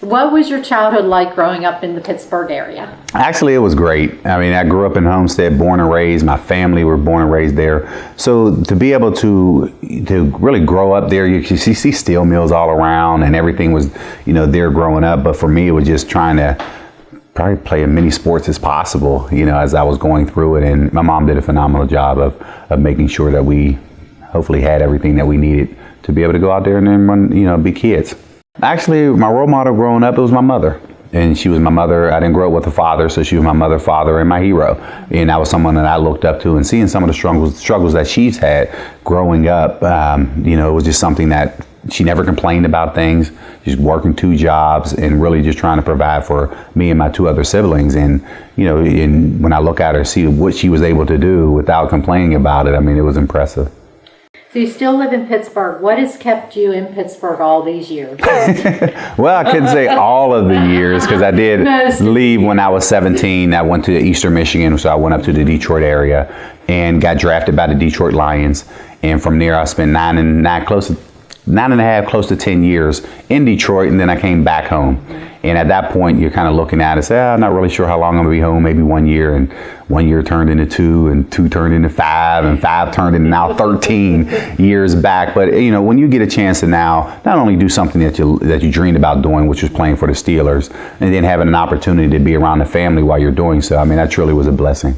What was your childhood like growing up in the Pittsburgh area? Actually, it was great. I mean, I grew up in Homestead, born and raised. My family were born and raised there. So to be able to really grow up there, you see steel mills all around, and everything was, there growing up. But for me, it was just trying to probably play as many sports as possible, as I was going through it. And my mom did a phenomenal job of making sure that we hopefully had everything that we needed to be able to go out there and then run, be kids. Actually, my role model growing up, it was my mother. And she was my mother. I didn't grow up with a father, so she was my mother, father, and my hero. And that was someone that I looked up to, and seeing some of the struggles that she's had growing up, it was just something that she never complained about things. She's working 2 jobs and really just trying to provide for me and my 2 other siblings. And, and when I look at her, see what she was able to do without complaining about it, I mean, it was impressive. So you still live in Pittsburgh. What has kept you in Pittsburgh all these years? Well, I couldn't say all of the years because I did leave when I was 17. I went to Eastern Michigan, so I went up to the Detroit area and got drafted by the Detroit Lions. And from there, I spent 9.5, close to 10 years in Detroit, and then I came back home. And at that point, you're kind of looking at it and say, I'm not really sure how long I'm going to be home, maybe 1 year. And 1 year turned into 2, and 2 turned into 5, and 5 turned into now 13 years back. But, when you get a chance to now not only do something that you dreamed about doing, which was playing for the Steelers, and then having an opportunity to be around the family while you're doing so, I mean, that truly was a blessing.